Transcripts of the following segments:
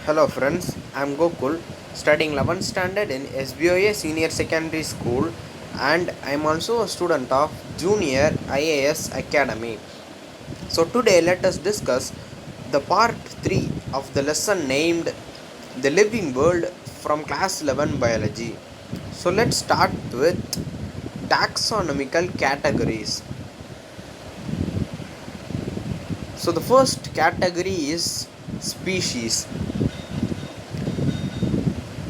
Hello friends, I'm Gokul studying 11th standard in SBOA Senior Secondary School and I'm also a student of Junior IAS Academy. So today let us discuss the part 3 of the lesson named The Living World from class 11 Biology. So let's start with taxonomical categories. So the first category is species.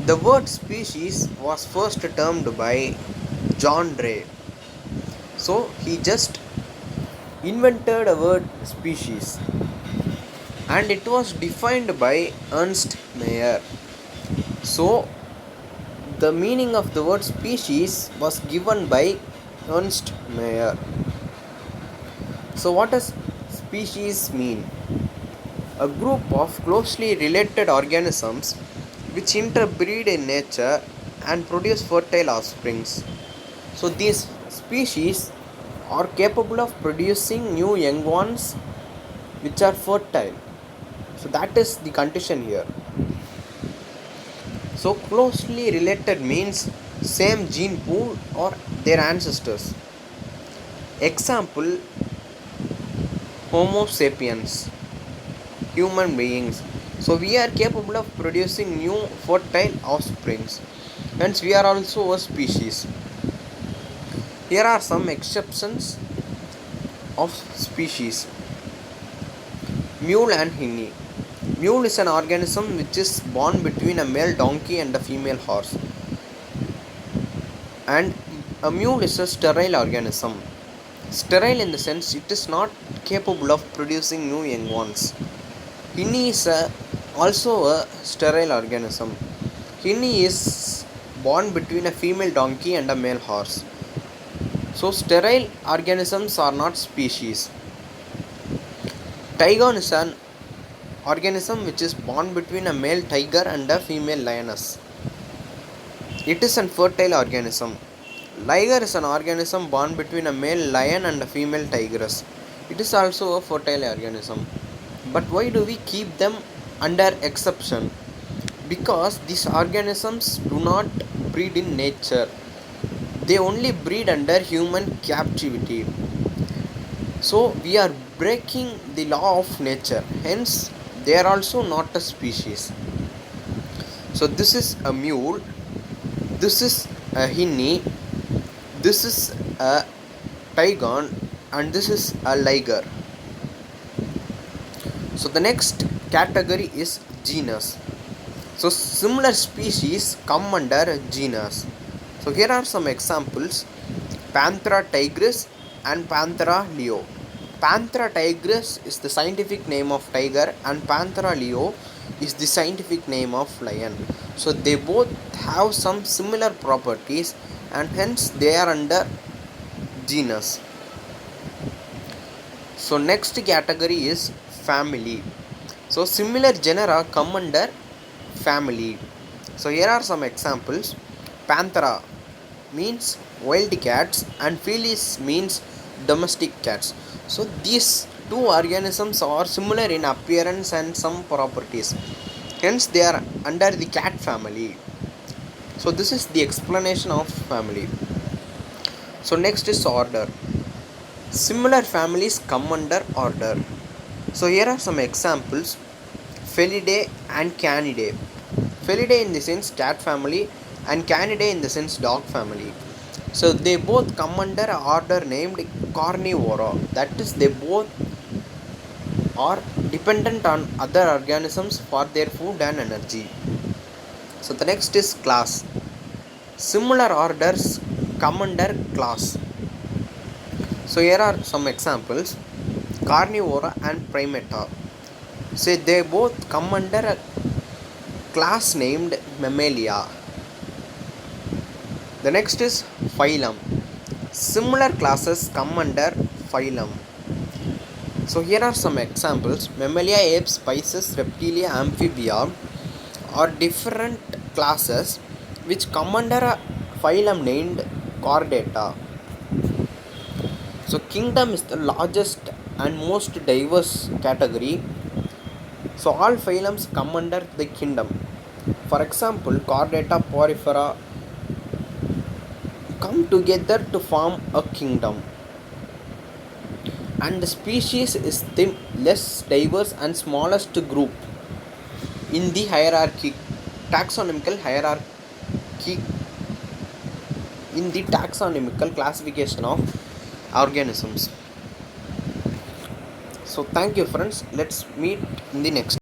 The word species was first termed by John Ray. So he just invented a word species and it was defined by Ernst Mayr. So the meaning of the word species was given by Ernst Mayr. So what does species mean? A group of closely related organisms which interbreed in nature and produce fertile offsprings. So these species are capable of producing new young ones which are fertile. So that is the condition here. So closely related means same gene pool or their ancestors. Example, Homo sapiens, human beings. So we are capable of producing new fertile offsprings. Hence we are also a species. Here are some exceptions of species. Mule and hinny. Mule is an organism which is born between a male donkey and a female horse. And a mule is a sterile organism. Sterile in the sense it is not capable of producing new young ones. Hinny is also a sterile organism. Hinny is born between a female donkey and a male horse. So sterile organisms are not species. Tigon is an organism which is born between a male tiger and a female lioness. It is an fertile organism. Liger is an organism born between a male lion and a female tigress. It is also a fertile organism. But why do we keep them under exception? Because these organisms do not breed in nature. They only breed under human captivity. So we are breaking the law of nature. Hence, they are also not a species. So this is a mule, this is a hinny, this is a tigon, and this is a liger. So the next category is genus. So similar species come under genus. So here are some examples: Panthera tigris and Panthera leo. Panthera tigris is the scientific name of tiger and Panthera leo is the scientific name of lion. So they both have some similar properties and hence they are under genus. So next category is family. So similar genera come under family. So here are some examples. Panthera means wild cats and Felis means domestic cats. So these two organisms are similar in appearance and some properties. Hence they are under the cat family. So this is the explanation of family. So next is order. Similar families come under order. So here are some examples: Felidae and Canidae. Felidae in the sense cat family and Canidae in the sense dog family. So they both come under an order named Carnivora. That is, they both are dependent on other organisms for their food and energy. So the next is class. Similar orders come under class. So here are some examples: Carnivora and Primata. So they both come under a class named Mammalia. The next is phylum. Similar classes come under phylum. So here are some examples: Mammalia, apes, Pisces, Reptilia, Amphibia are different classes which come under a phylum named Chordata. So kingdom is the largest and most diverse category. So all phylums come under the kingdom. For example, Chordata, Porifera come together to form a kingdom, and the species is the less diverse and smallest group in the hierarchy, taxonomical hierarchy, in the taxonomical classification of organisms. So thank you friends, let's meet in the next.